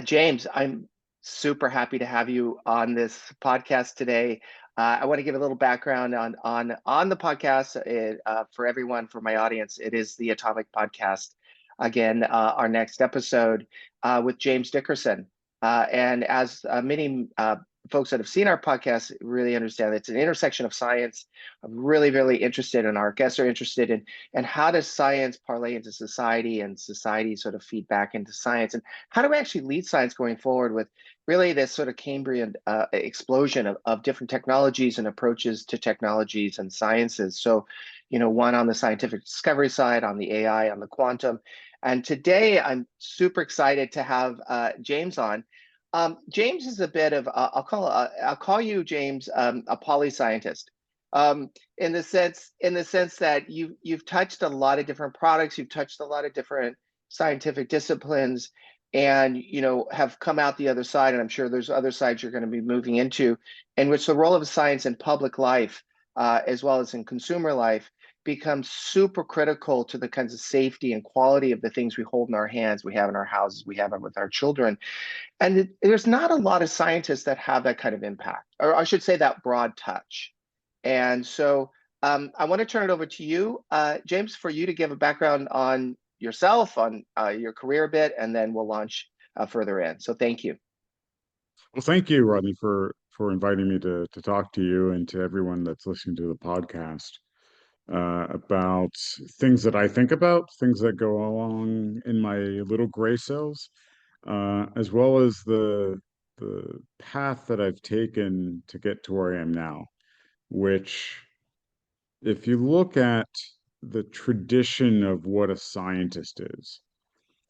James, I'm super happy to have you on this podcast today. I want to give a little background on the podcast for everyone, for my audience. It is the Atomic Podcast. Again, our next episode with James Dickerson. And as many folks that have seen our podcast really understand, it's an intersection of science. I'm really, really interested, and our guests are interested in, and how does science parlay into society, and society sort of feed back into science, and how do we actually lead science going forward with really this sort of Cambrian explosion of different technologies and approaches to technologies and sciences. So, one on the scientific discovery side, on the AI, on the quantum. And today I'm super excited to have James on. James is a bit of I'll call you, James, a polyscientist, in the sense that you've touched a lot of different products, you've touched a lot of different scientific disciplines, and have come out the other side. And I'm sure there's other sides you're going to be moving into, in which the role of science in public life, as well as in consumer life, becomes super critical to the kinds of safety and quality of the things we hold in our hands, we have in our houses, we have them with our children. And there's not a lot of scientists that have that kind of impact, or I should say that broad touch. And so I want to turn it over to you, James, for you to give a background on yourself, on your career a bit, and then we'll launch further in. So thank you. Well, thank you, Rodney, for inviting me to talk to you and to everyone that's listening to the podcast about things that I think about, things that go along in my little gray cells, as well as the path that I've taken to get to where I am now, which, if you look at the tradition of what a scientist is,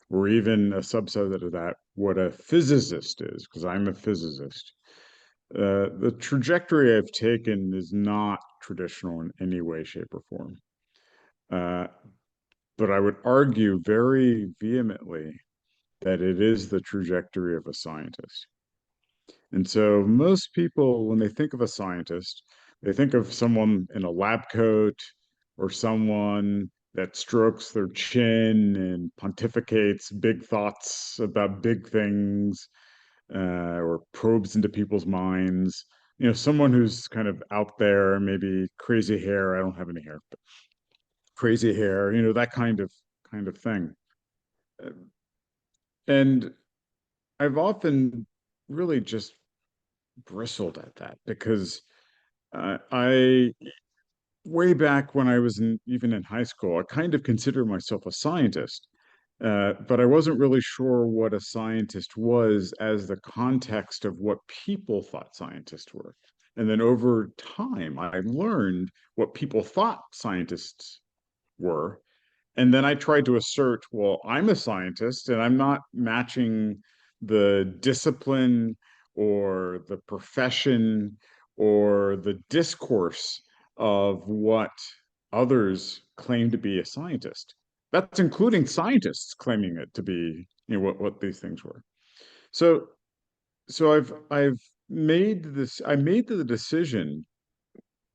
or even a subset of that, what a physicist is, because I'm a physicist. The trajectory I've taken is not traditional in any way, shape, or form. But I would argue very vehemently that it is the trajectory of a scientist. And so most people, when they think of a scientist, they think of someone in a lab coat, or someone that strokes their chin and pontificates big thoughts about big things, or probes into people's minds. Someone who's kind of out there, maybe crazy hair. I don't have any hair, but crazy hair, that kind of thing. And I've often really just bristled at that, because I way back when I was even in high school, I kind of considered myself a scientist, but I wasn't really sure what a scientist was as the context of what people thought scientists were. And then over time, I learned what people thought scientists were. And then I tried to assert, well, I'm a scientist and I'm not matching the discipline or the profession or the discourse of what others claim to be a scientist. That's including scientists claiming it to be, what these things were. So I've I made the decision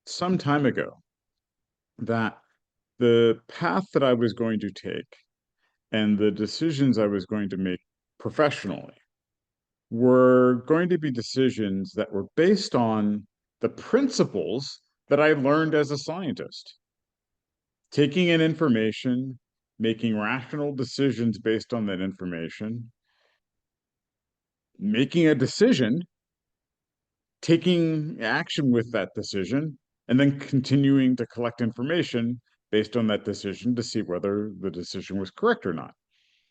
some time ago that the path that I was going to take and the decisions I was going to make professionally were going to be decisions that were based on the principles that I learned as a scientist. Taking in information, making rational decisions based on that information, making a decision, taking action with that decision, and then continuing to collect information based on that decision to see whether the decision was correct or not.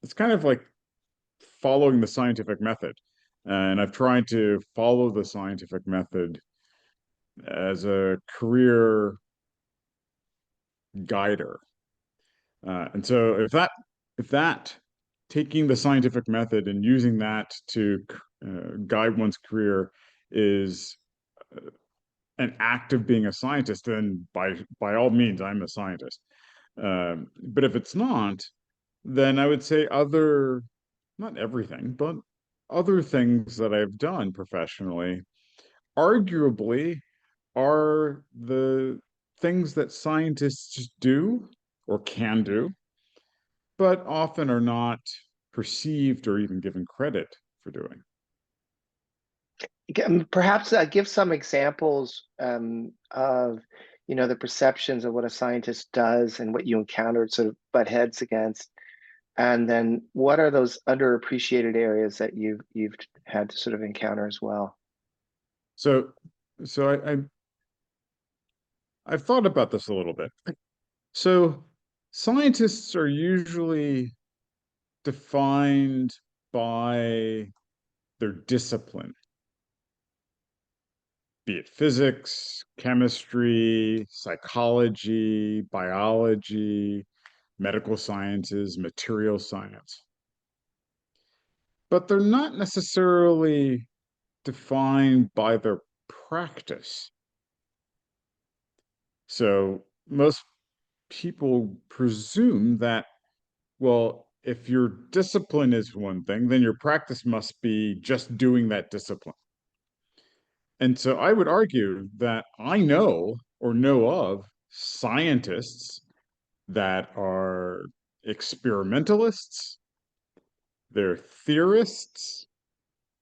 It's kind of like following the scientific method. And I've tried to follow the scientific method as a career guider. And so if that taking the scientific method and using that to guide one's career is an act of being a scientist, then by all means, I'm a scientist. But if it's not, then I would say not everything, but other things that I've done professionally, arguably, are the things that scientists do or can do, but often are not perceived or even given credit for doing. Perhaps give some examples of, the perceptions of what a scientist does and what you encountered sort of butt heads against. And then what are those underappreciated areas that you've had to sort of encounter as well? So, I've thought about this a little bit. So, scientists are usually defined by their discipline, be it physics, chemistry, psychology, biology, medical sciences, material science. But they're not necessarily defined by their practice. So most people presume that, well, if your discipline is one thing, then your practice must be just doing that discipline. And so I would argue that I know or know of scientists that are experimentalists, they're theorists,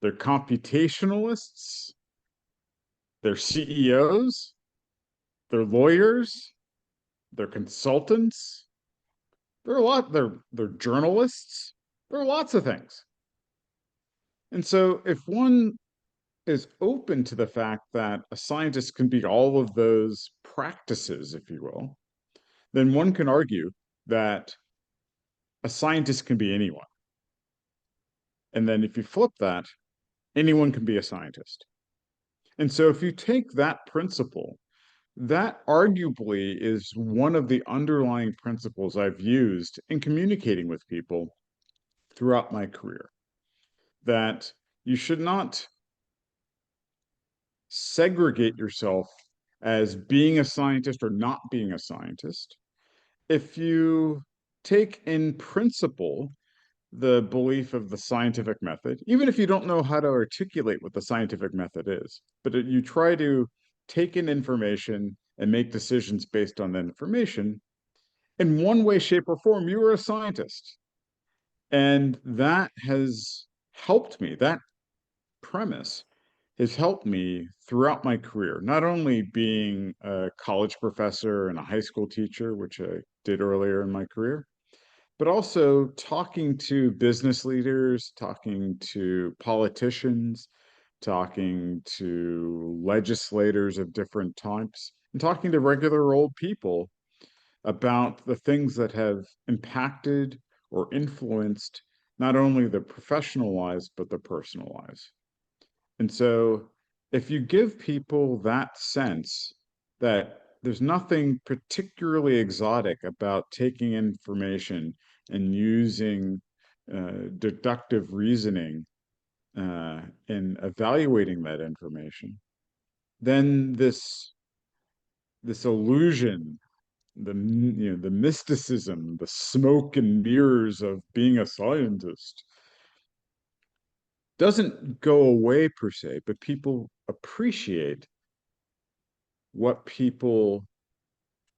they're computationalists, they're CEOs, they're lawyers, they're consultants, they're journalists, there are lots of things. And so if one is open to the fact that a scientist can be all of those practices, if you will, then one can argue that a scientist can be anyone. And then if you flip that, anyone can be a scientist. And so if you take that principle, that arguably is one of the underlying principles I've used in communicating with people throughout my career, that you should not segregate yourself as being a scientist or not being a scientist. If you take in principle the belief of the scientific method, even if you don't know how to articulate what the scientific method is, but you try to take in information and make decisions based on that information, in one way, shape, or form, you are a scientist. And that has helped me. That premise has helped me throughout my career, not only being a college professor and a high school teacher, which I did earlier in my career, but also talking to business leaders, talking to politicians, talking to legislators of different types, and talking to regular old people about the things that have impacted or influenced not only the professional lives, but the personal lives. And so if you give people that sense that there's nothing particularly exotic about taking information and using deductive reasoning in evaluating that information, then this illusion, the mysticism, the smoke and mirrors of being a scientist doesn't go away per se, but people appreciate what people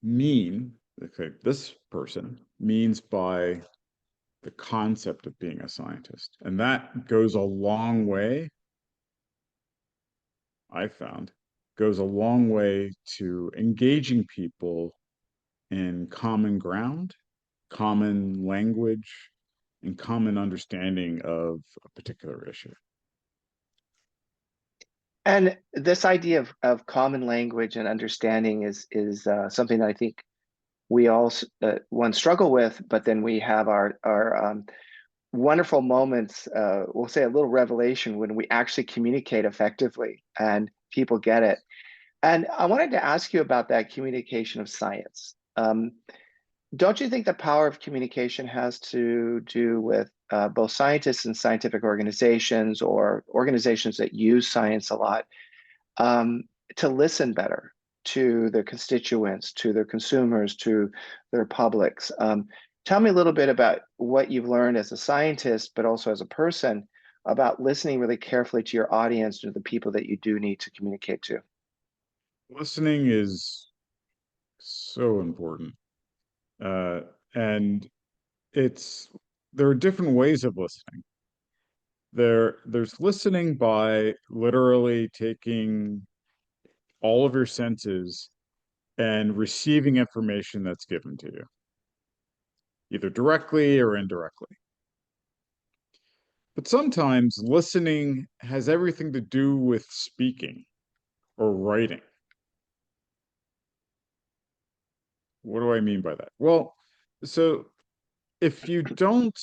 mean, okay, this person means by the concept of being a scientist. And that goes a long way, I found, goes a long way to engaging people in common ground, common language, and common understanding of a particular issue. And this idea of common language and understanding is something that I think we all one struggle with, but then we have our wonderful moments. We'll say a little revelation when we actually communicate effectively and people get it. And I wanted to ask you about that communication of science. Don't you think the power of communication has to do with both scientists and scientific organizations or organizations that use science a lot um, to listen better to their constituents, to their consumers, to their publics? Tell me a little bit about what you've learned as a scientist, but also as a person about listening really carefully to your audience, to the people that you do need to communicate to. Listening is so important. And it's there are different ways of listening. There's listening by literally taking all of your senses and receiving information that's given to you, either directly or indirectly. But sometimes listening has everything to do with speaking or writing. What do I mean by that? Well, so if you don't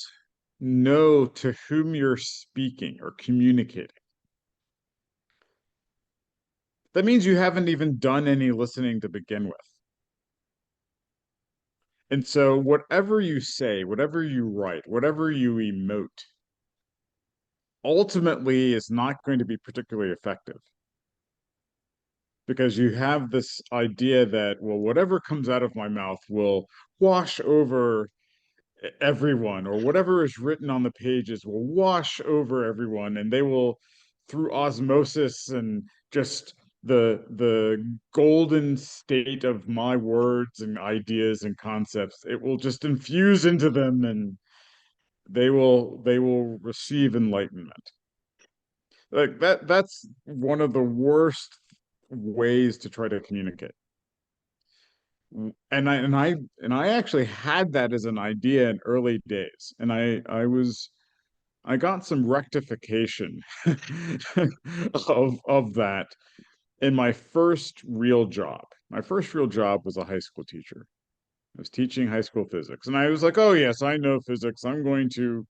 know to whom you're speaking or communicating, that means you haven't even done any listening to begin with. And so, whatever you say, whatever you write, whatever you emote, ultimately is not going to be particularly effective because you have this idea that, well, whatever comes out of my mouth will wash over everyone, or whatever is written on the pages will wash over everyone, and they will, through osmosis and just the golden state of my words and ideas and concepts, it will just infuse into them, and they will receive enlightenment. Like that's one of the worst ways to try to communicate. And I actually had that as an idea in early days, and I got some rectification of that in my first real job. My first real job was a high school teacher. I was teaching high school physics, and I was like, "Oh yes, I know physics. I'm going to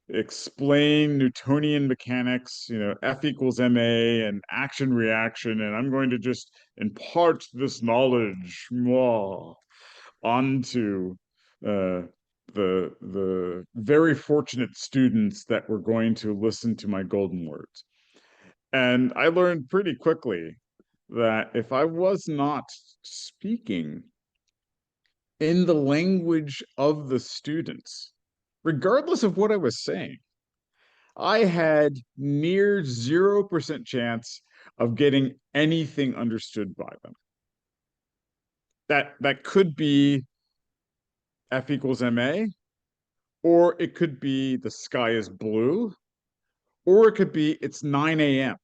explain Newtonian mechanics, F equals ma and action reaction, and I'm going to just impart this knowledge onto uh, the very fortunate students that were going to listen to my golden words." And I learned pretty quickly that if I was not speaking in the language of the students, regardless of what I was saying, I had near 0% chance of getting anything understood by them. That could be F equals ma, or it could be the sky is blue, or it could be it's 9 a.m.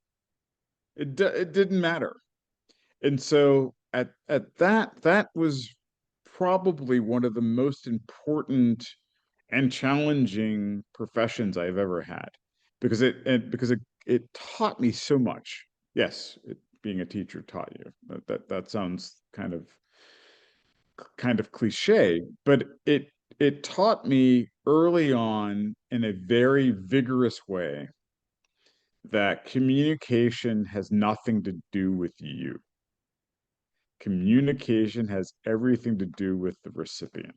It didn't matter. And so at that was probably one of the most important and challenging professions I've ever had, because it taught me so much. Yes, being a teacher taught you. That sounds kind of cliche, but it taught me early on in a very vigorous way that communication has nothing to do with you. Communication has everything to do with the recipient.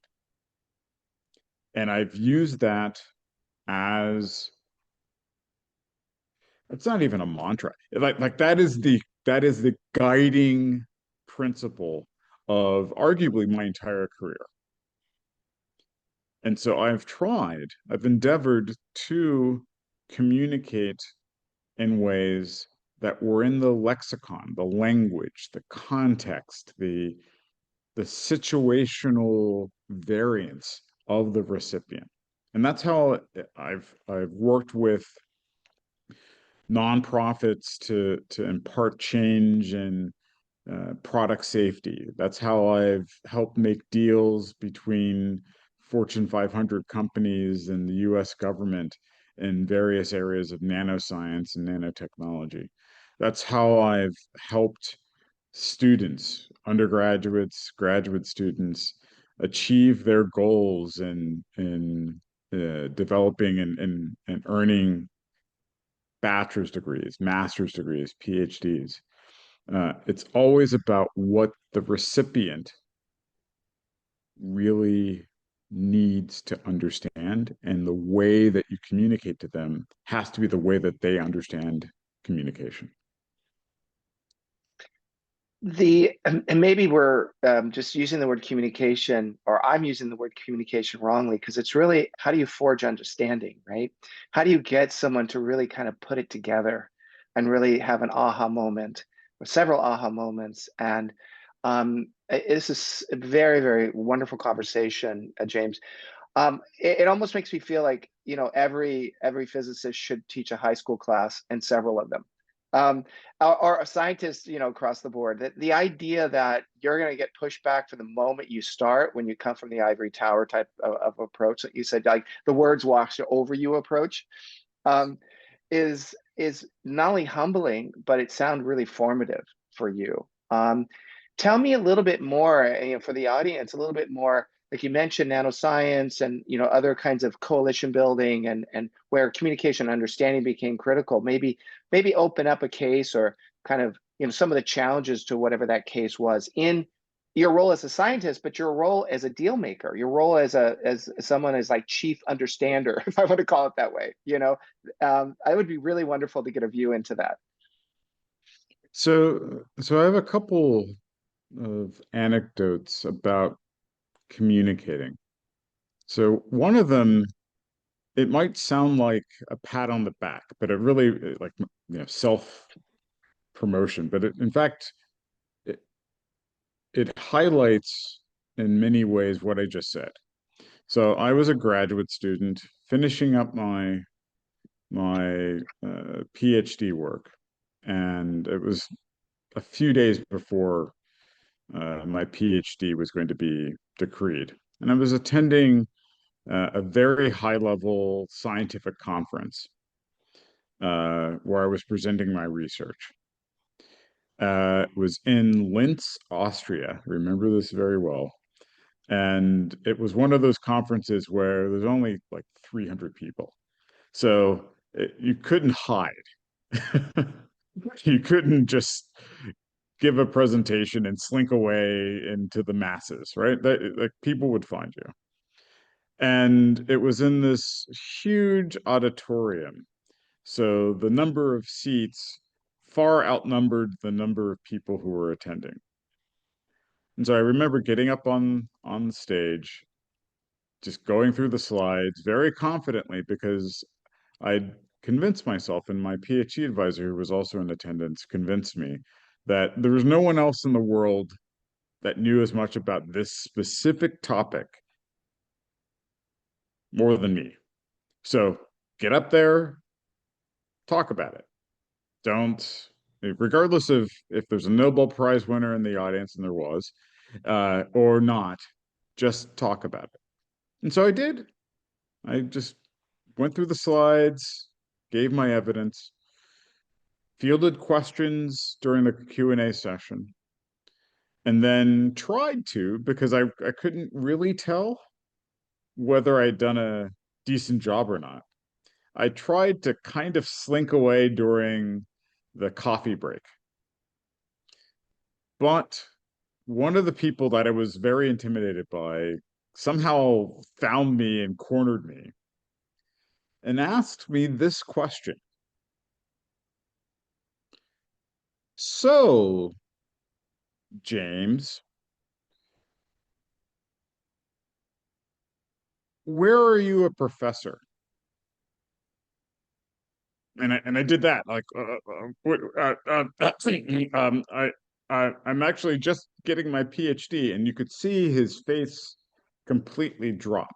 And I've used that as, it's not even a mantra. Like that is the guiding principle of arguably my entire career. And so I've endeavored to communicate in ways that were in the lexicon, the language, the context, the situational variance of the recipient. And that's how I've worked with nonprofits to impart change and product safety. That's how I've helped make deals between Fortune 500 companies and the US government in various areas of nanoscience and nanotechnology. That's how I've helped students, undergraduates, graduate students, achieve their goals in developing and earning bachelor's degrees, master's degrees, PhDs. It's always about what the recipient really needs to understand, and the way that you communicate to them has to be the way that they understand communication. And maybe we're just using the word communication, or I'm using the word communication wrongly, because it's really, how do you forge understanding, right? How do you get someone to really kind of put it together and really have an aha moment, or several aha moments? And this is a very, very wonderful conversation, James. It almost makes me feel like, every physicist should teach a high school class and several of them. Or scientists, across the board. The idea that you're going to get pushback from the moment you start, when you come from the ivory tower type of approach that you said, like the words wash over you approach, um, is not only humbling, but it sounds really formative for you. Tell me a little bit more, for the audience, a little bit more. Like you mentioned, nanoscience and other kinds of coalition building, and where communication and understanding became critical. Maybe open up a case, or kind of some of the challenges to whatever that case was in your role as a scientist, but your role as a deal maker, your role as someone as like chief understander, if I want to call it that way. I would be really wonderful to get a view into that. So I have a couple of anecdotes about communicating. So one of them, it might sound like a pat on the back, but it really like self promotion. But in fact, it, it highlights in many ways what I just said. So I was a graduate student finishing up my PhD work, and it was a few days before my PhD was going to be decreed, and I was attending a very high level scientific conference where I was presenting my research. It was in Linz, Austria. I remember this very well. And it was one of those conferences where there's only like 300 people. So you couldn't hide. You couldn't just give a presentation and slink away into the masses, right? Like people would find you. And it was in this huge auditorium. So the number of seats far outnumbered the number of people who were attending. And so I remember getting up on the stage, just going through the slides very confidently because I'd convinced myself, and my PhD advisor, who was also in attendance, convinced me that there was no one else in the world that knew as much about this specific topic more than me. So get up there, talk about it. Don't, regardless of if there's a Nobel Prize winner in the audience, and there was, or not, just talk about it. And so I did. I just went through the slides, gave my evidence, fielded questions during the Q&A session, and then tried to, because I couldn't really tell whether I'd done a decent job or not. I tried to kind of slink away during the coffee break. But one of the people that I was very intimidated by somehow found me and cornered me and asked me this question. So, James, where are you a professor? And I did that like I'm actually just getting my PhD, and you could see his face completely drop.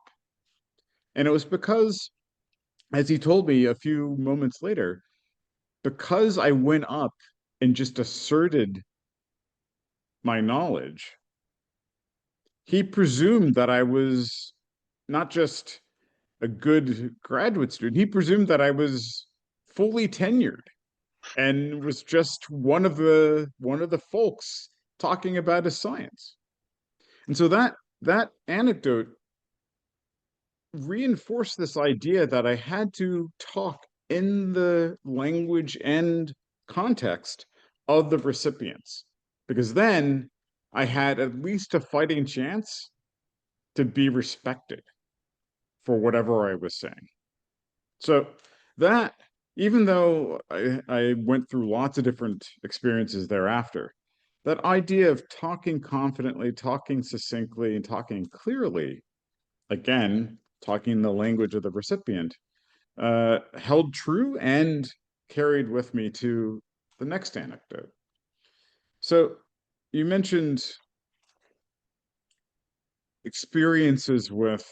And it was because, as he told me a few moments later, because I went up and just asserted my knowledge, he presumed that I was not just a good graduate student, he presumed that I was fully tenured and was just one of the folks talking about his science. And so that anecdote reinforced this idea that I had to talk in the language and context of the recipients, because then I had at least a fighting chance to be respected for whatever I was saying. So that, even though I went through lots of different experiences thereafter, that idea of talking confidently, talking succinctly, and talking clearly, again, talking the language of the recipient, held true and carried with me to the next anecdote. So you mentioned experiences with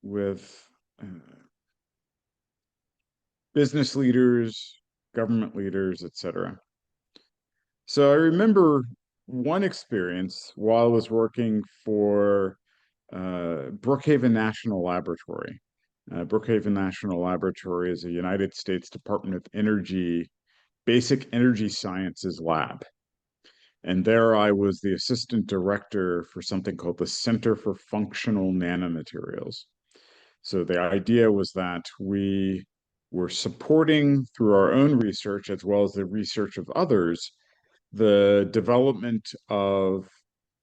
with business leaders, government leaders, etc. So I remember one experience while I was working for Brookhaven National Laboratory. Brookhaven National Laboratory is a United States Department of Energy basic energy sciences lab. And there I was the assistant director for something called the Center for Functional Nanomaterials. So the idea was that we were supporting through our own research, as well as the research of others, the development of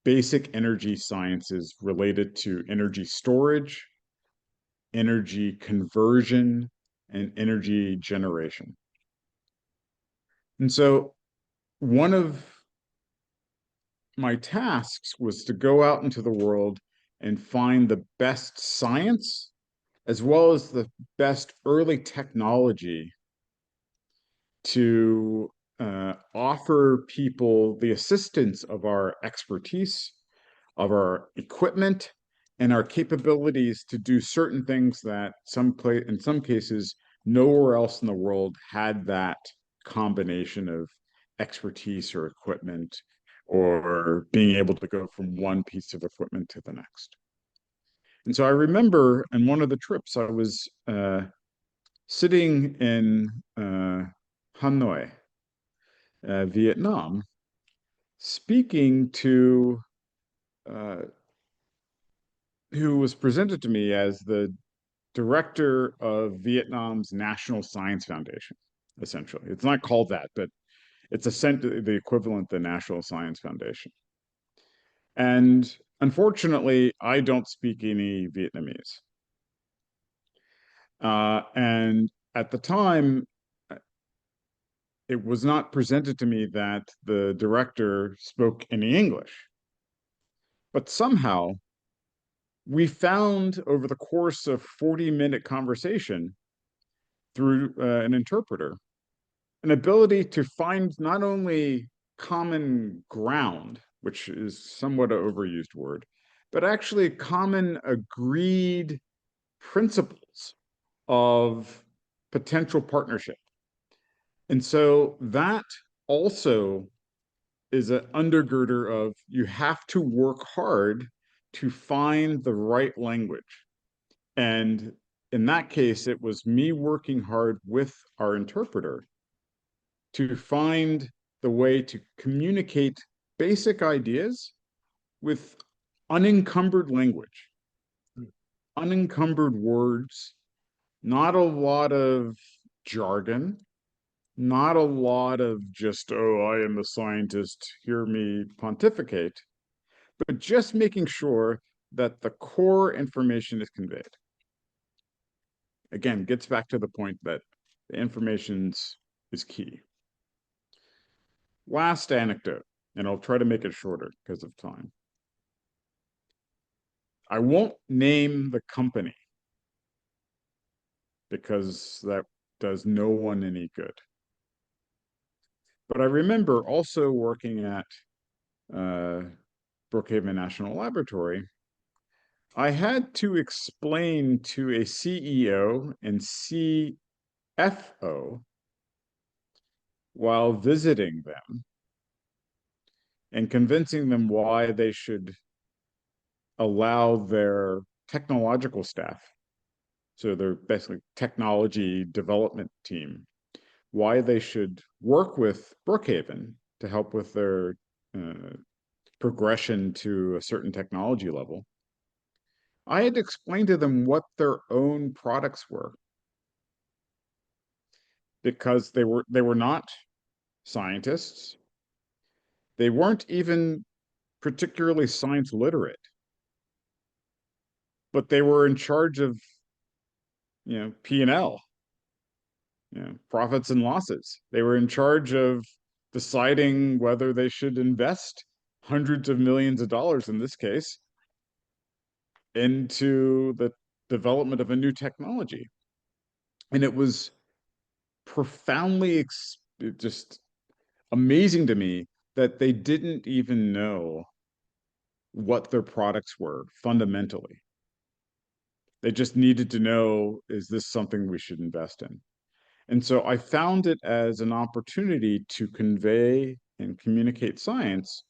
basic energy sciences related to energy storage, energy conversion, and energy generation. And so one of my tasks was to go out into the world and find the best science as well as the best early technology to offer people the assistance of our expertise, of our equipment, and our capabilities to do certain things that in some cases, nowhere else in the world had that combination of expertise or equipment or being able to go from one piece of equipment to the next. And so I remember on one of the trips, I was sitting in Hanoi, Vietnam, speaking to who was presented to me as the director of Vietnam's National Science Foundation, essentially. It's not called that, but it's the equivalent of the National Science Foundation. And unfortunately, I don't speak any Vietnamese. And at the time, it was not presented to me that the director spoke any English. But somehow, we found over the course of 40-minute conversation through an interpreter an ability to find not only common ground, which is somewhat an overused word, but actually common agreed principles of potential partnership. And so that also is an undergirder of you have to work hard to find the right language. And in that case, it was me working hard with our interpreter to find the way to communicate basic ideas with unencumbered language, unencumbered words, not a lot of jargon, not a lot of just, oh, I am a scientist, hear me pontificate, but just making sure that the core information is conveyed. Again, gets back to the point that the information is key. Last anecdote, and I'll try to make it shorter because of time. I won't name the company because that does no one any good. But I remember also working at Brookhaven National Laboratory, I had to explain to a CEO and CFO while visiting them and convincing them why they should allow their technological staff, so their basically technology development team, why they should work with Brookhaven to help with their progression to a certain technology level. I had to explain to them what their own products were because they were not scientists. They weren't even particularly science literate, but they were in charge of, P&L, profits and losses. They were in charge of deciding whether they should invest hundreds of millions of dollars in this case into the development of a new technology. And it was profoundly just amazing to me that they didn't even know what their products were fundamentally. They just needed to know, is this something we should invest in? And so I found it as an opportunity to convey and communicate science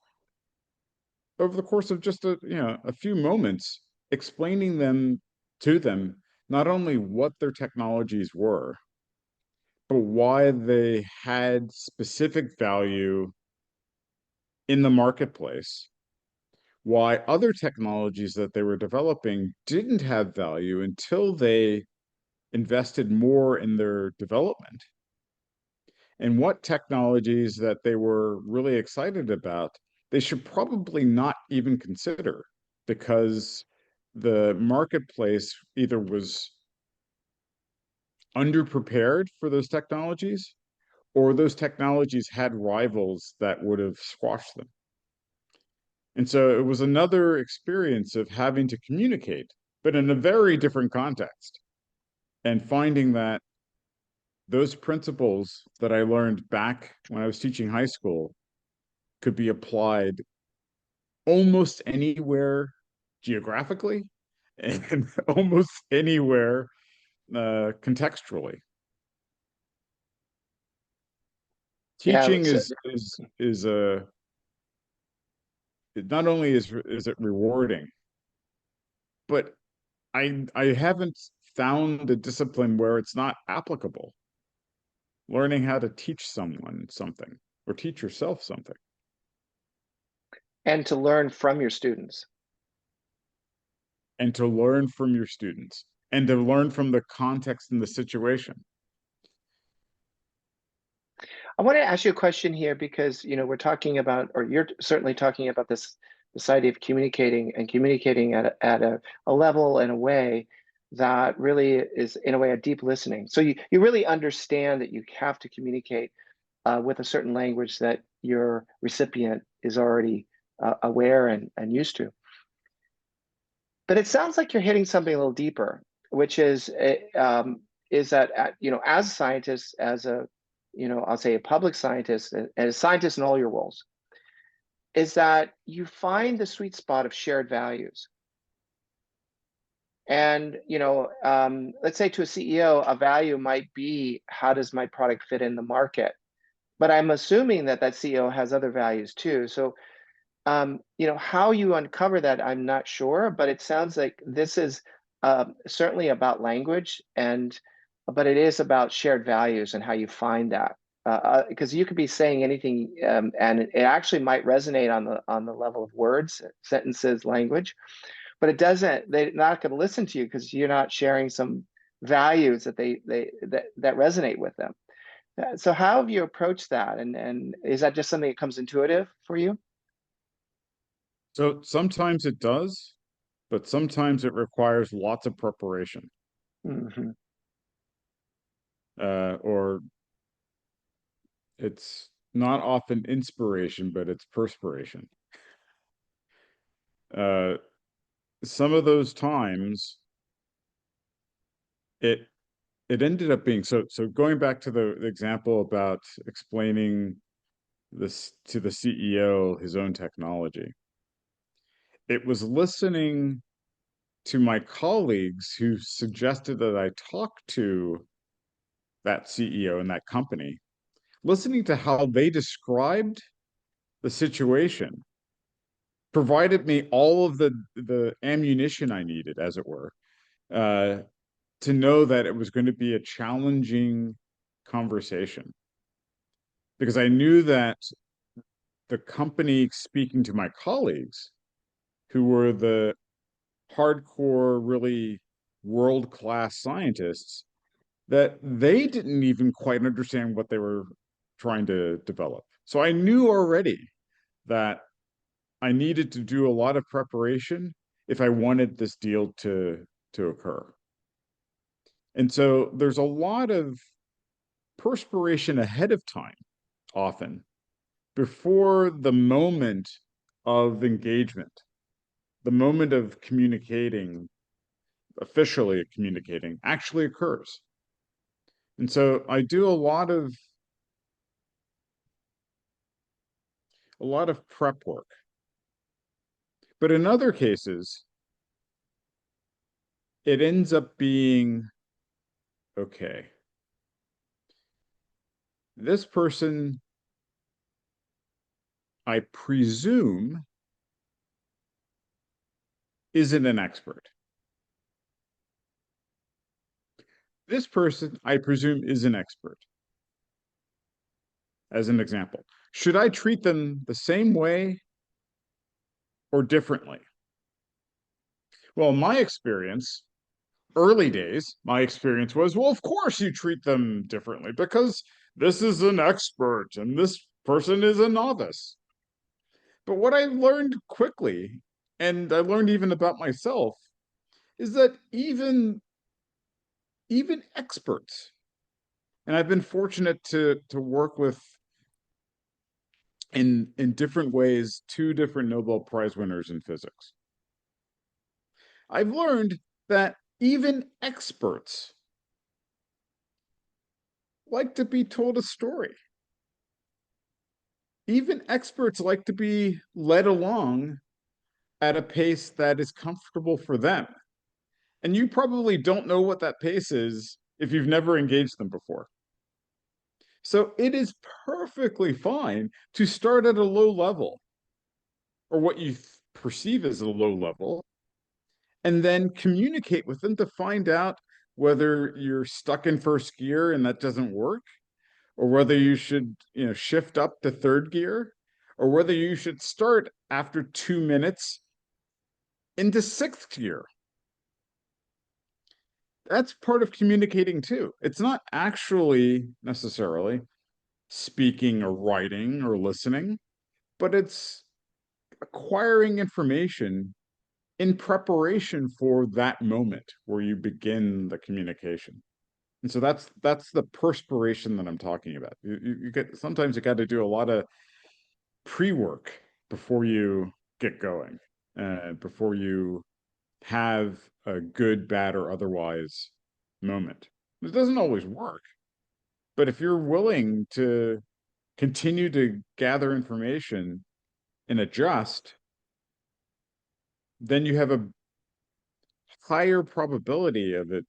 over the course of just a few moments, explaining them not only what their technologies were, but why they had specific value in the marketplace, why other technologies that they were developing didn't have value until they invested more in their development, and what technologies that they were really excited about they should probably not even consider because the marketplace either was underprepared for those technologies or those technologies had rivals that would have squashed them. And so it was another experience of having to communicate, but in a very different context, and finding that those principles that I learned back when I was teaching high school could be applied almost anywhere geographically and almost anywhere contextually. Yeah. Teaching So, is a not only is it rewarding, but I haven't found a discipline where it's not applicable. Learning how to teach someone something or teach yourself something. and to learn from your students. And to learn from your students and to learn from the context and the situation. I want to ask you a question here because we're talking about, or you're certainly talking about this idea of communicating and communicating at a level and a way that really is in a way a deep listening. So you really understand that you have to communicate with a certain language that your recipient is already aware and used to. But it sounds like you're hitting something a little deeper, which is that as scientists, as a I'll say a public scientist, and as scientists in all your roles, is that you find the sweet spot of shared values. And let's say to a CEO, a value might be how does my product fit in the market. But I'm assuming that CEO has other values too. So how you uncover that, I'm not sure, but it sounds like this is certainly about language, but it is about shared values and how you find that. Because you could be saying anything, and it actually might resonate on the level of words, sentences, language, but it doesn't. They're not going to listen to you because you're not sharing some values that that resonate with them. So how have you approached that, and is that just something that comes intuitive for you? So sometimes it does, but sometimes it requires lots of preparation, Mm-hmm. or it's not often inspiration, but it's perspiration. Uh, some of those times, it it ended up being so. So going back to the example about explaining this to the CEO his own technology, it was listening to my colleagues who suggested that I talk to that CEO in that company, listening to how they described the situation provided me all of the ammunition I needed, as it were, uh, to know that it was going to be a challenging conversation because I knew that the company speaking to my colleagues, who were the hardcore, really world-class scientists, that they didn't even quite understand what they were trying to develop. So I knew already that I needed to do a lot of preparation if I wanted this deal to occur. And so there's a lot of perspiration ahead of time, often, before the moment of engagement, the moment of communicating, officially communicating, actually occurs. And so I do a lot of prep work. But in other cases, it ends up being, okay, this person, I presume, isn't an expert. This person, I presume, is an expert, as an example. Should I treat them the same way or differently? Well, my experience, early days, my experience was, well, of course you treat them differently because this is an expert and this person is a novice. But what I learned quickly, and I learned even about myself, is that even experts, and I've been fortunate to work with in different ways two different Nobel Prize winners in physics. I've learned that even experts like to be told a story. Even experts like to be led along at a pace that is comfortable for them. And you probably don't know what that pace is if you've never engaged them before. So it is perfectly fine to start at a low level, or what you perceive as a low level, and then communicate with them to find out whether you're stuck in first gear and that doesn't work, or whether you should, shift up to third gear, or whether you should start after 2 minutes into sixth gear. That's part of communicating too. It's not actually necessarily speaking or writing or listening, but it's acquiring information in preparation for that moment where you begin the communication. And so that's the perspiration that I'm talking about. You get sometimes you got to do a lot of pre-work before you get going, before you have a good, bad, or otherwise moment. It doesn't always work, but if you're willing to continue to gather information and adjust, then you have a higher probability of it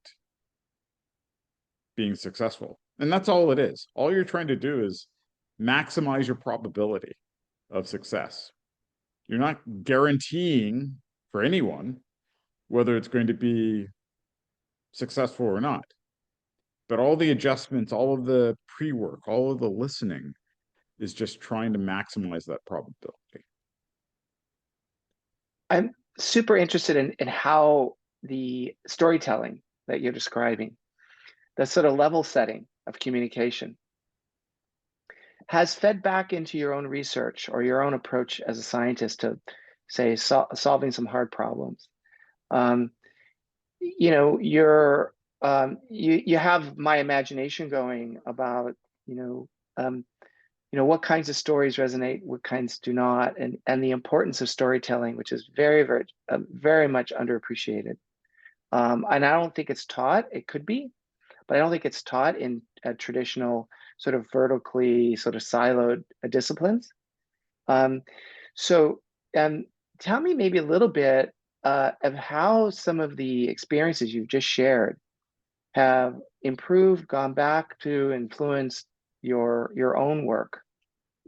being successful. And that's all it is. All you're trying to do is maximize your probability of success. You're not guaranteeing for anyone whether it's going to be successful or not. But all the adjustments, all of the pre work, all of the listening is just trying to maximize that probability. I'm super interested in how the storytelling that you're describing, the sort of level setting of communication, has fed back into your own research or your own approach as a scientist to, say, solving some hard problems. Um, you have my imagination going about, what kinds of stories resonate, what kinds do not, and the importance of storytelling, which is very, very, very much underappreciated. And I don't think it's taught. It could be, but I don't think it's taught in traditional sort of vertically sort of siloed disciplines. Um, so tell me maybe a little bit of how some of the experiences you've just shared have improved, gone back to influence your own work,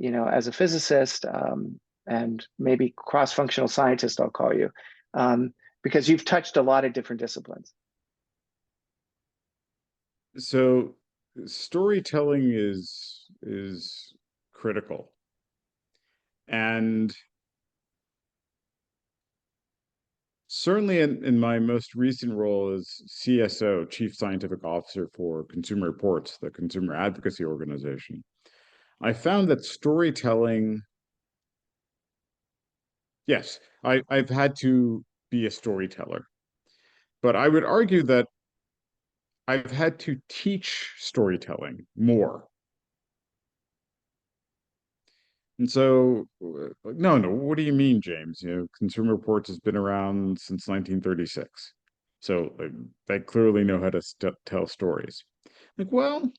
as a physicist, and maybe cross-functional scientist, I'll call you, because you've touched a lot of different disciplines. So storytelling is critical. And certainly in my most recent role as CSO, Chief Scientific Officer for Consumer Reports, the consumer advocacy organization, I found that storytelling, yes, I've had to be a storyteller, but I would argue that I've had to teach storytelling more. And so, no, what do you mean, James? Consumer Reports has been around since 1936. So they clearly know how to tell stories. Like, well,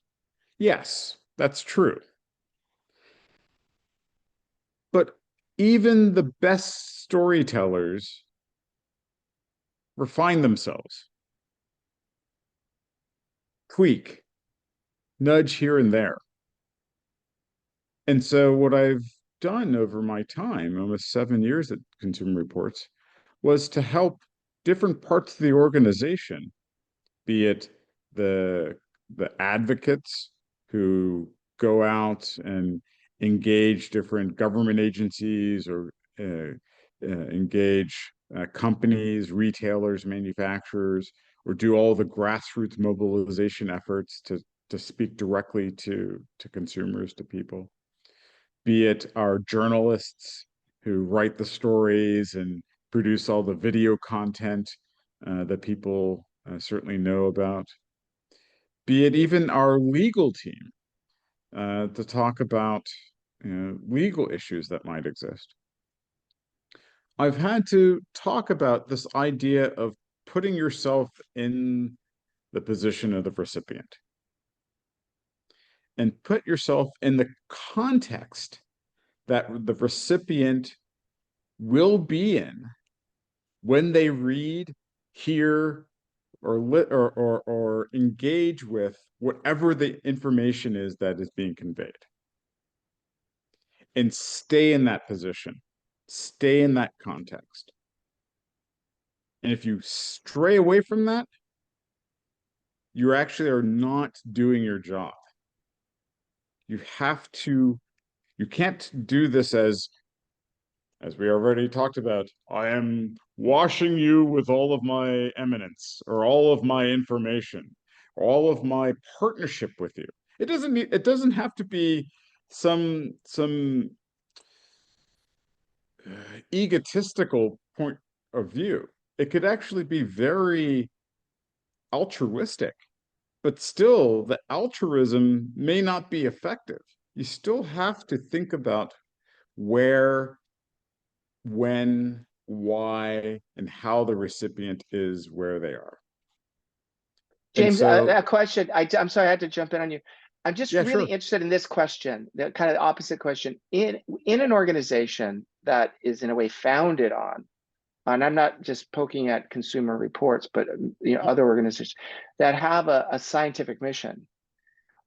yes, that's true. But even the best storytellers refine themselves. tweak, nudge here and there. And so what I've done over my time, almost 7 years at Consumer Reports, was to help different parts of the organization, be it the advocates who go out and engage different government agencies or engage companies, retailers, manufacturers, or do all the grassroots mobilization efforts to speak directly to consumers, to people, be it our journalists who write the stories and produce all the video content that people certainly know about, be it even our legal team to talk about legal issues that might exist. I've had to talk about this idea of putting yourself in the position of the recipient and put yourself in the context that the recipient will be in when they read, hear, or engage with whatever the information is that is being conveyed. And stay in that position, stay in that context. And if you stray away from that, you actually are not doing your job. You have to, you can't do this as we already talked about, I am washing you with all of my eminence or all of my information, or all of my partnership with you. It doesn't have to be some egotistical point of view. It could actually be very altruistic, but still the altruism may not be effective. You still have to think about where, when, why, and how the recipient is where they are. And James, so, a question. I'm sorry, I had to jump in on you. I'm just yeah, really sure. interested in this question, the kind of opposite question. In an organization that is in a way founded on, and I'm not just poking at Consumer Reports, but other organizations that have a scientific mission.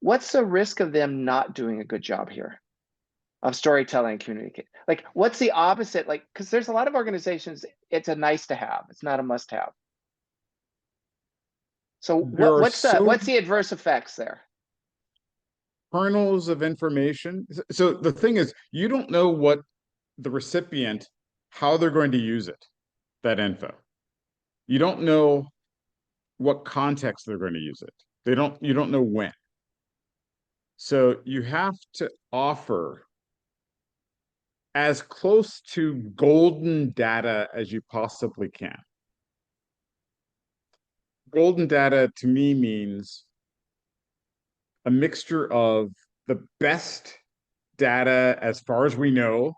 What's the risk of them not doing a good job here of storytelling and communicate? Like, what's the opposite? Like, because there's a lot of organizations, it's a nice to have, it's not a must have. So There are so what's the adverse effects there? kernels of information. So the thing is, you don't know what the recipient, how they're going to use it, that info. You don't know what context they're going to use it. You don't know when. So you have to offer as close to golden data as you possibly can. Golden data to me means a mixture of the best data as far as we know.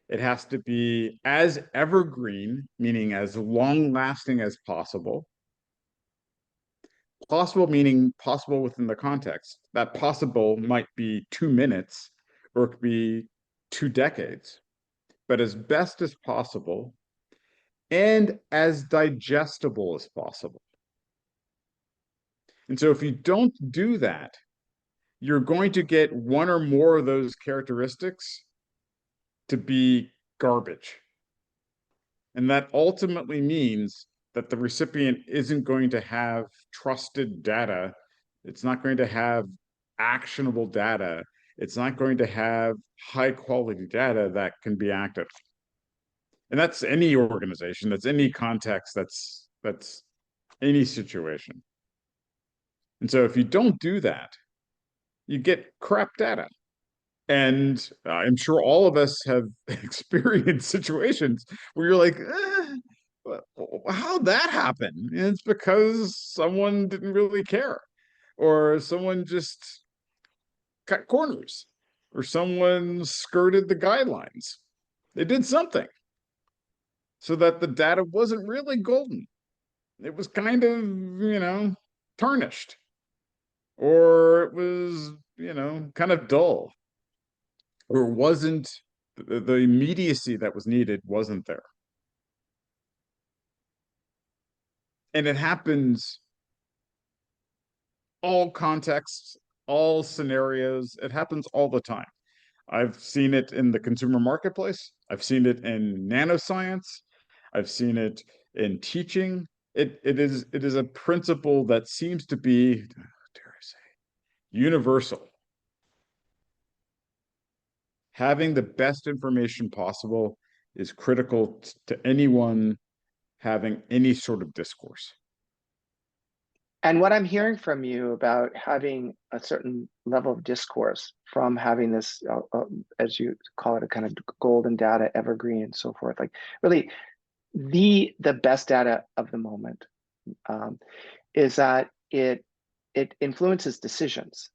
It has to be as evergreen, meaning as long lasting as possible. Possible meaning possible within the context. That possible might be 2 minutes or it could be 2 decades, but as best as possible and as digestible as possible. And so if you don't do that, you're going to get one or more of those characteristics to be garbage. And that ultimately means that the recipient isn't going to have trusted data. It's not going to have actionable data. It's not going to have high quality data that can be acted. And that's any organization, that's any context, that's any situation. And so if you don't do that, you get crap data. And I'm sure all of us have experienced situations where you're like, how'd that happen? And it's because someone didn't really care, or someone just cut corners, or someone skirted the guidelines. They did something so that the data wasn't really golden. It was kind of, tarnished, or it was, kind of dull, or wasn't the immediacy that was needed wasn't there. And it happens all contexts, all scenarios. It happens all the time. I've seen it in the consumer marketplace. I've seen it in nanoscience. I've seen it in teaching. It is a principle that seems to be, dare I say, universal. Having the best information possible is critical to anyone having any sort of discourse. And what I'm hearing from you about having a certain level of discourse from having this, as you call it, a kind of golden data evergreen and so forth, like really the best data of the moment, is that it influences decisions.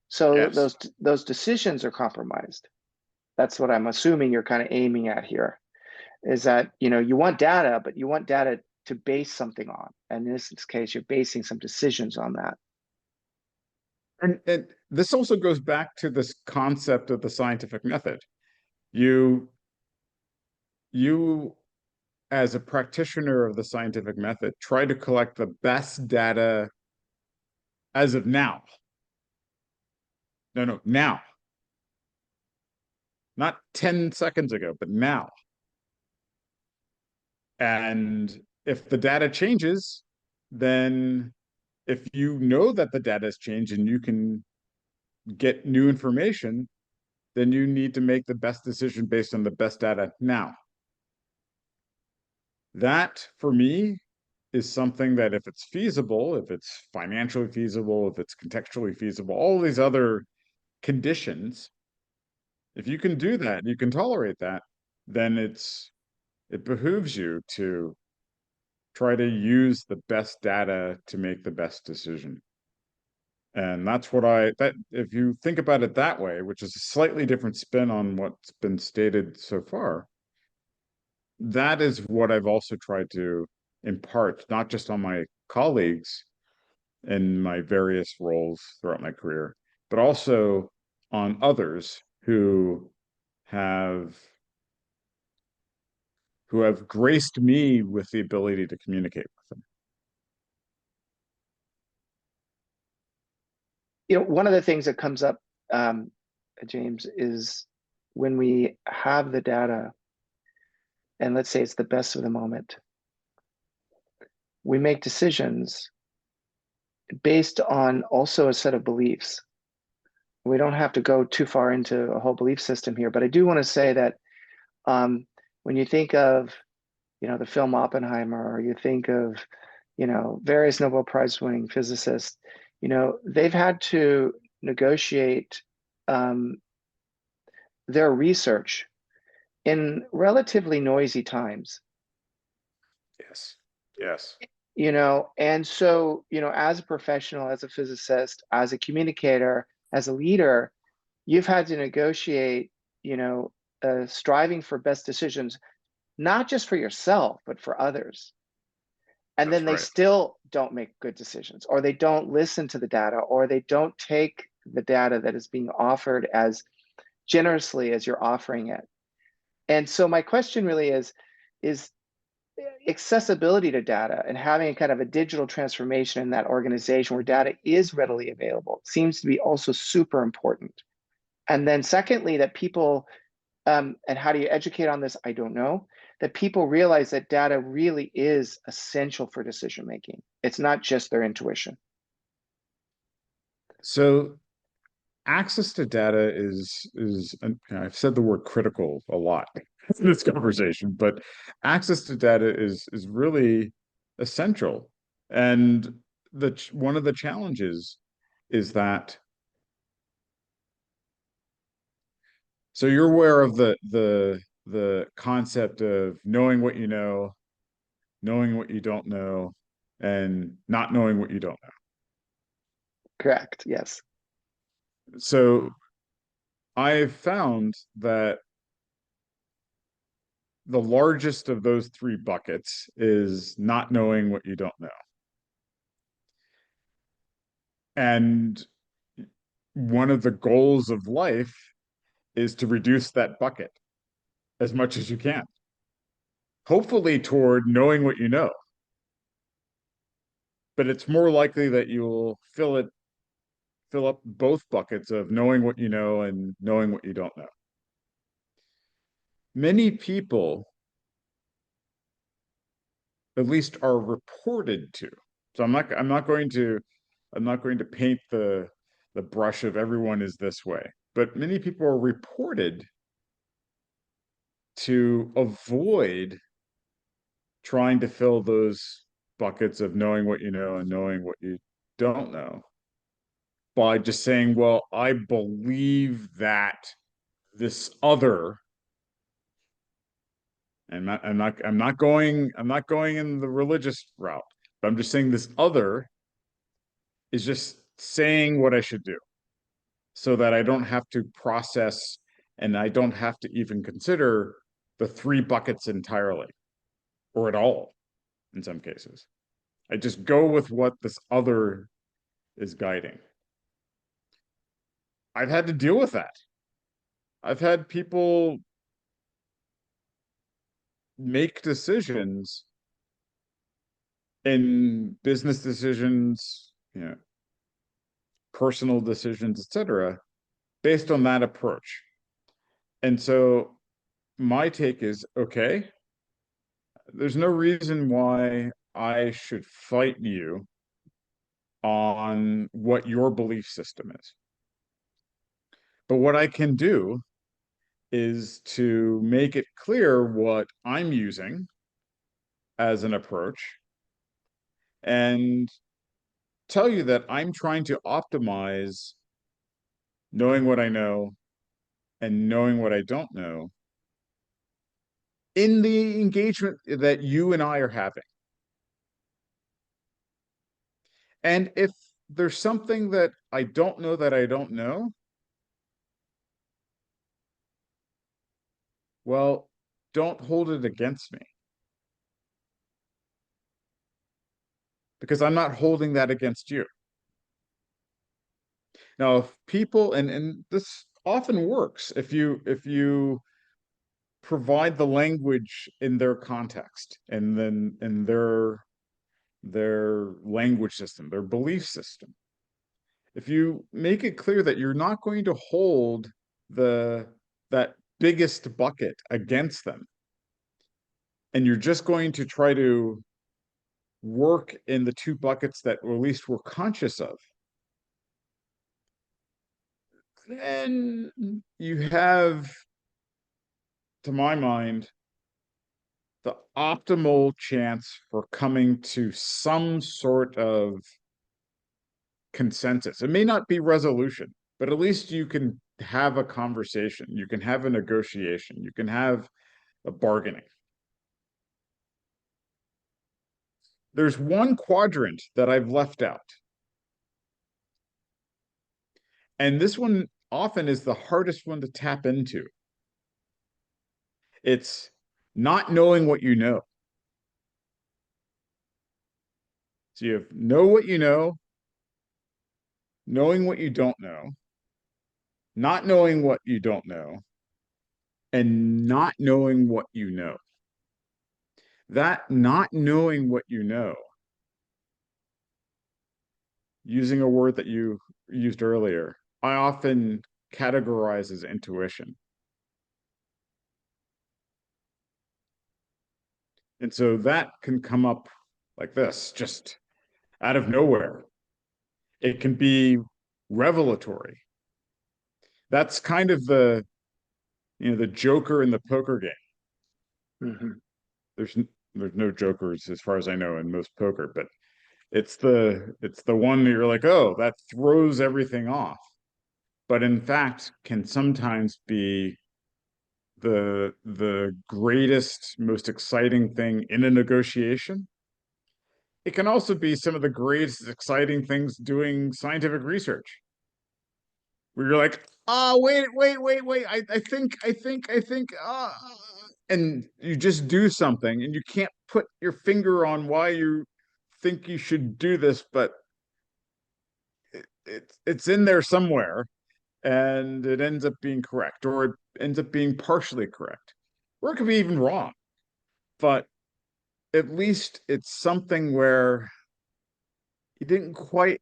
So Yes. those decisions are compromised. That's what I'm assuming you're kind of aiming at here, is that you want data, but you want data to base something on. And in this case, you're basing some decisions on that. And this also goes back to this concept of the scientific method. You you as a practitioner of the scientific method try to collect the best data as of now. No, now. Not 10 seconds ago, but now. And if the data changes, then if you know that the data has changed and you can get new information, then you need to make the best decision based on the best data now. That, for me, is something that if it's feasible, if it's financially feasible, if it's contextually feasible, all these other conditions, if you can do that, you can tolerate that, then it behooves you to try to use the best data to make the best decision. And that's what that if you think about it that way, which is a slightly different spin on what's been stated so far, that is what I've also tried to impart, not just on my colleagues in my various roles throughout my career, but also on others have who have graced me with the ability to communicate with them. One of the things that comes up, James, is when we have the data, and let's say it's the best of the moment, we make decisions based on also a set of beliefs. We don't have to go too far into a whole belief system here, but I do want to say that when you think of, the film Oppenheimer, or you think of, various Nobel Prize winning physicists, they've had to negotiate their research in relatively noisy times. Yes. Yes. And so, as a professional, as a physicist, as a communicator, as a leader, you've had to negotiate, striving for best decisions, not just for yourself, but for others. And That's then they right. still don't make good decisions, or they don't listen to the data, or they don't take the data that is being offered as generously as you're offering it. And so my question really is accessibility to data and having a kind of a digital transformation in that organization where data is readily available seems to be also super important. And then secondly, that people, and how do you educate on this? I don't know, that people realize that data really is essential for decision making. It's not just their intuition. So access to data is I've said the word critical a lot in this conversation, but access to data is really essential. And one of the challenges is that, so you're aware of the concept of knowing what you know, knowing what you don't know, and not knowing what you don't know. Correct. Yes. So I've found that the largest of those three buckets is not knowing what you don't know. And one of the goals of life is to reduce that bucket as much as you can, hopefully toward knowing what you know. but it's more likely that you'll fill up both buckets of knowing what you know and knowing what you don't know. Many people, at least, are reported to. So I'm not going to paint the brush of everyone is this way, but many people are reported to avoid trying to fill those buckets of knowing what you know and knowing what you don't know by just saying, well, I believe that this other, and I'm not going in the religious route, but I'm just saying this other is just saying what I should do so that I don't have to process and I don't have to even consider the three buckets entirely or at all in some cases. I just go with what this other is guiding. I've had to deal with that. I've had people make decisions in business decisions, personal decisions, etc., based on that approach. And so my take is, okay, there's no reason why I should fight you on what your belief system is. But what I can do is to make it clear what I'm using as an approach and tell you that I'm trying to optimize knowing what I know and knowing what I don't know in the engagement that you and I are having. And if there's something that I don't know that I don't know, well, don't hold it against me because I'm not holding that against you. Now, if people, and this often works, if you provide the language in their context and then in their language system, their belief system, if you make it clear that you're not going to hold the that biggest bucket against them, and you're just going to try to work in the two buckets that at least we're conscious of, then you have, to my mind, the optimal chance for coming to some sort of consensus. It may not be resolution, but at least you can have a conversation, you can have a negotiation, you can have a bargaining. There's one quadrant that I've left out. And this one often is the hardest one to tap into. It's not knowing what you know. So you know what you know, knowing what you don't know, not knowing what you don't know, and not knowing what you know. That not knowing what you know, using a word that you used earlier, I often categorize as intuition. And so that can come up like this, just out of nowhere. It can be revelatory. That's kind of the joker in the poker game. Mm-hmm. There's there's no jokers as far as I know in most poker, but it's the one that you're like, oh, that throws everything off. But in fact, can sometimes be the greatest, most exciting thing in a negotiation. It can also be some of the greatest exciting things doing scientific research. Where you're like, oh, wait, I think, and you just do something and you can't put your finger on why you think you should do this, but it's in there somewhere and it ends up being correct, or it ends up being partially correct, or it could be even wrong. But at least it's something where you didn't quite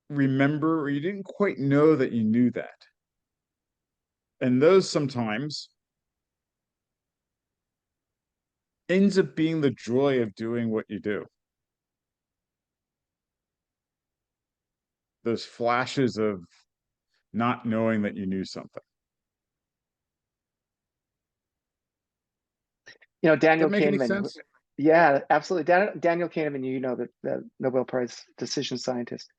remember or you didn't quite know that you knew that. And those sometimes ends up being the joy of doing what you do. Those flashes of not knowing that you knew something. Does that Daniel make any Kahneman, sense? yeah, absolutely. Daniel Kahneman, the Nobel Prize decision scientist,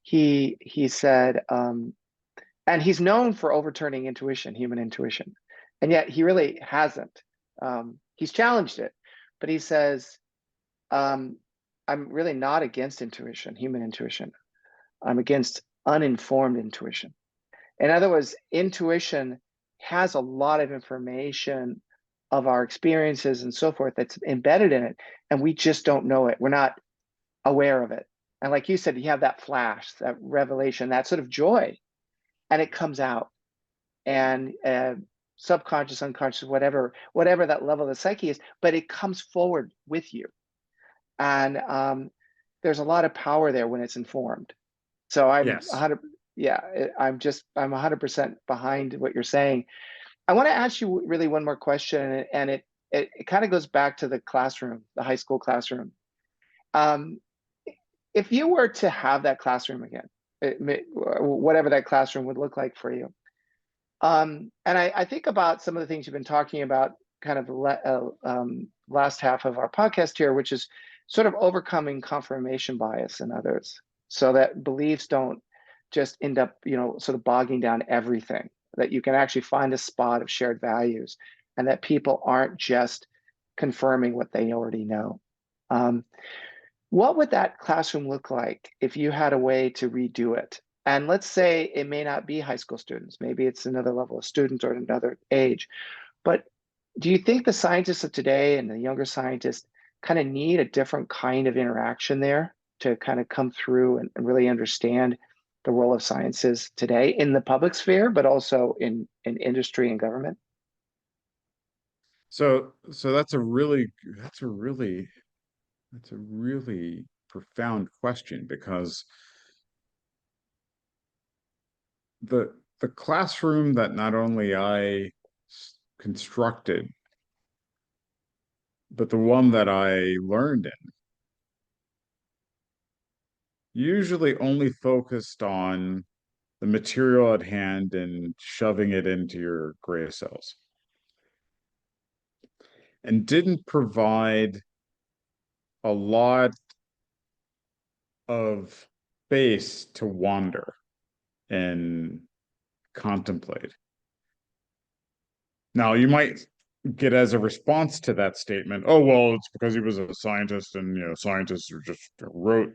he said, and he's known for overturning intuition, human intuition, and yet he really hasn't. He's challenged it, but he says, um, I'm really not against intuition, human intuition. I'm against uninformed intuition. In other words, intuition has a lot of information of our experiences and so forth that's embedded in it, and we just don't know it. We're not aware of it. And like you said, you have that flash, that revelation, that sort of joy, and it comes out. And subconscious, unconscious, whatever that level of the psyche is, but it comes forward with you. And there's a lot of power there when it's informed. So I'm Yes. 100, yeah, I'm 100% behind what you're saying. I want to ask you really one more question, and it kind of goes back to the classroom, the high school classroom. Um, if you were to have that classroom again, whatever that classroom would look like for you, and I think about some of the things you've been talking about, kind of last half of our podcast here, which is sort of overcoming confirmation bias in others, so that beliefs don't just end up, sort of bogging down everything. That you can actually find a spot of shared values, and that people aren't just confirming what they already know. Um, what would that classroom look like if you had a way to redo it? And let's say it may not be high school students, maybe it's another level of student or another age. But do you think the scientists of today and the younger scientists kind of need a different kind of interaction there to kind of come through and really understand the role of sciences today in the public sphere, but also in industry and government? So that's a really profound question, because the classroom that not only I constructed, but the one that I learned in, usually only focused on the material at hand and shoving it into your gray cells, and didn't provide a lot of space to wander and contemplate. Now, you might get as a response to that statement, oh, well, it's because he was a scientist, and scientists are just wrote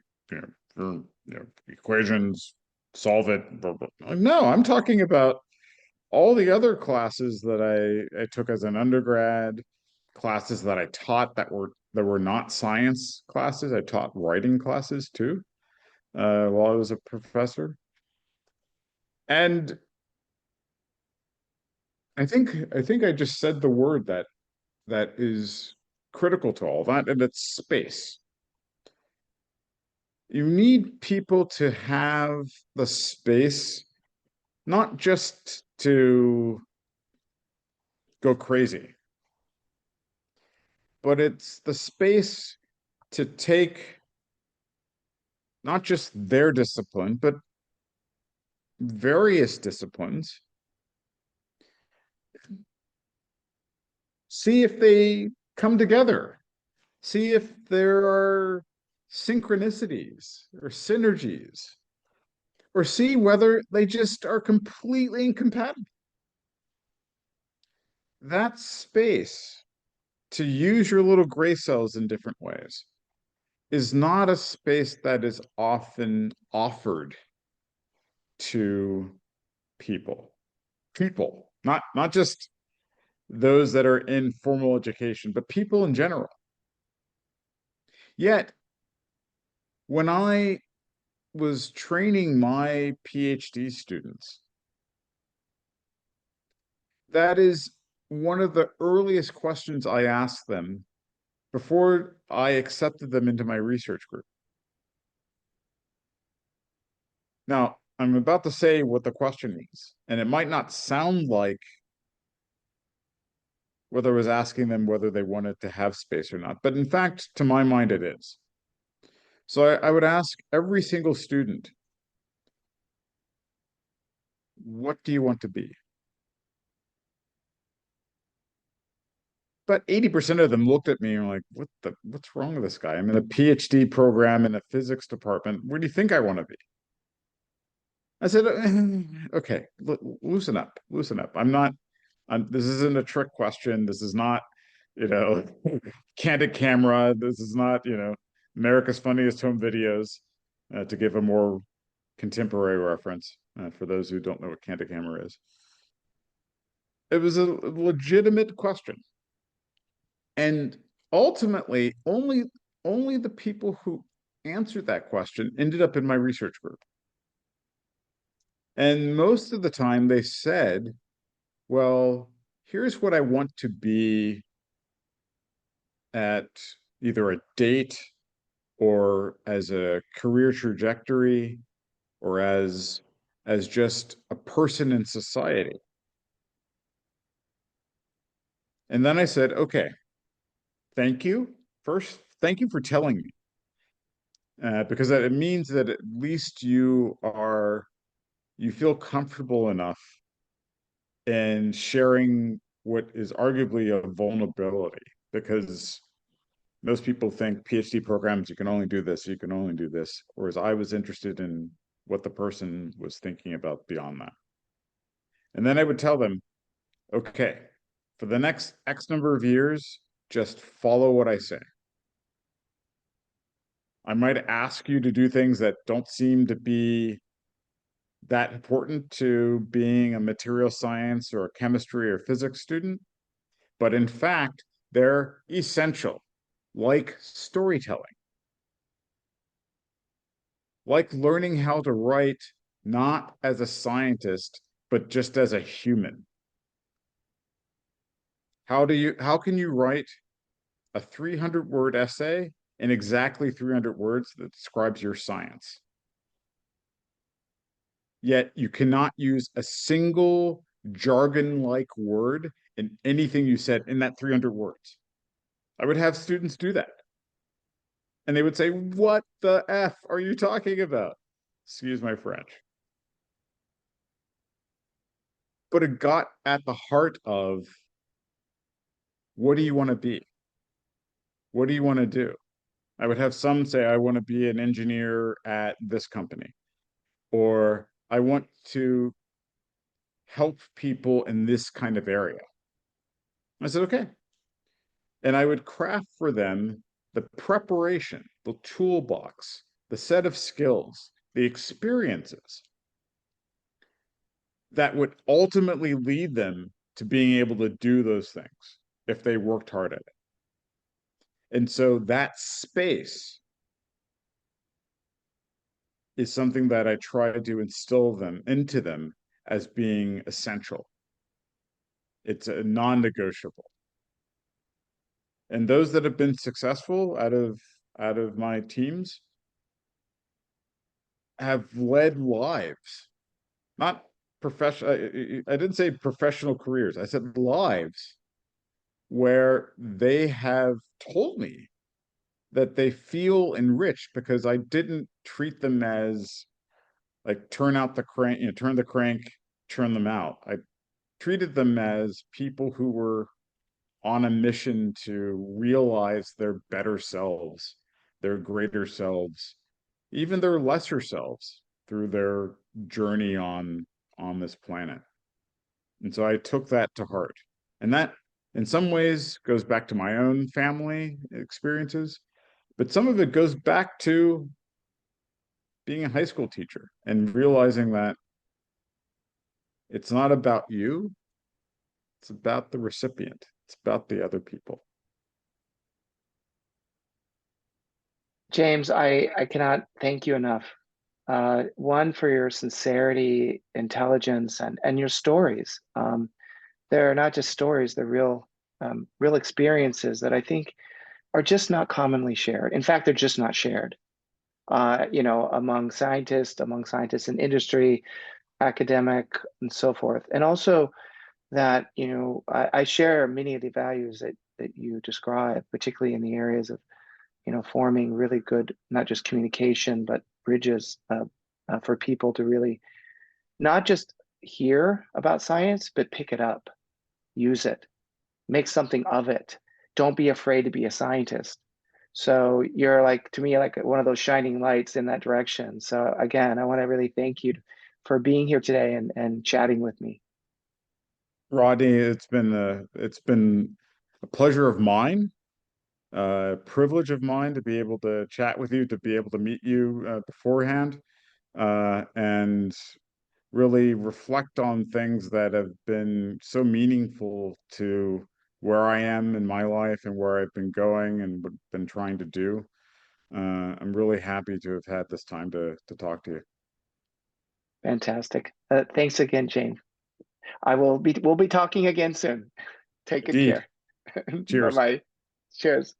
equations, solve it. Blah, blah. No, I'm talking about all the other classes that I took as an undergrad, classes that I taught that were not science classes. I taught writing classes too, while I was a professor. And I think I just said the word that is critical to all that, and it's space. You need people to have the space, not just to go crazy, but it's the space to take not just their discipline, but various disciplines, see if they come together, see if there are synchronicities or synergies, or see whether they just are completely incompatible. That space to use your little gray cells in different ways is not a space that is often offered to people. People, not just those that are in formal education, but people in general. Yet, when I was training my PhD students, that is one of the earliest questions I asked them before I accepted them into my research group. Now, I'm about to say what the question means, and it might not sound like whether I was asking them whether they wanted to have space or not, but in fact, to my mind, it is. So I would ask every single student, what do you want to be? But 80% of them looked at me and were like, what's wrong with this guy? I'm in a PhD program in a physics department. Where do you think I want to be? I said, okay, loosen up, loosen up. This isn't a trick question. This is not, you know, candid camera. This is not, America's Funniest Home Videos, to give a more contemporary reference, for those who don't know what candid camera is. It was a legitimate question. And ultimately, only the people who answered that question ended up in my research group. And most of the time they said, well, here's what I want to be at either a date or as a career trajectory or as just a person in society. And then I said, okay, thank you. First, thank you for telling me. Because it means that at least you feel comfortable enough in sharing what is arguably a vulnerability, because most people think PhD programs, you can only do this, you can only do this. Whereas I was interested in what the person was thinking about beyond that. And then I would tell them, okay, for the next X number of years, just follow what I say. I might ask you to do things that don't seem to be that important to being a material science or a chemistry or physics student, but in fact, they're essential, like storytelling, like learning how to write not as a scientist, but just as a human. How can you write a 300-word essay in exactly 300 words that describes your science? Yet you cannot use a single jargon-like word in anything you said in that 300 words. I would have students do that. And they would say, what the F are you talking about? Excuse my French. But it got at the heart of, what do you want to be? What do you want to do? I would have some say, I want to be an engineer at this company, or I want to help people in this kind of area. I said, okay. And I would craft for them the preparation, the toolbox, the set of skills, the experiences that would ultimately lead them to being able to do those things if they worked hard at it. And so that space is something that I try to instill into them as being essential. It's a non-negotiable. And those that have been successful out of my teams have led lives, not professional. I didn't say professional careers. I said lives where they have told me that they feel enriched because I didn't treat them as like turn out the crank, turn the crank, turn them out. I treated them as people who were on a mission to realize their better selves, their greater selves, even their lesser selves through their journey on this planet. And so I took that to heart. And that in some ways goes back to my own family experiences, but some of it goes back to being a high school teacher and realizing that it's not about you, it's about the recipient, it's about the other people. James, I cannot thank you enough. One, for your sincerity, intelligence, and your stories. They're not just stories; they're real experiences that I think are just not commonly shared. In fact, they're just not shared. among scientists in industry, academic, and so forth. And also that, I share many of the values that you describe, particularly in the areas of, forming really good, not just communication, but bridges for people to really not just hear about science, but pick it up, use it, make something of it. Don't be afraid to be a scientist. So you're like, to me, like one of those shining lights in that direction. So again, I want to really thank you for being here today and chatting with me. Rodney, it's been a pleasure of mine, privilege of mine to be able to chat with you, to be able to meet you beforehand, and really reflect on things that have been so meaningful to where I am in my life and where I've been going and been trying to do. I'm really happy to have had this time to talk to you. Fantastic. Thanks again, Jane. We'll be talking again soon. Take good Indeed. care. Bye Cheers. bye. Cheers.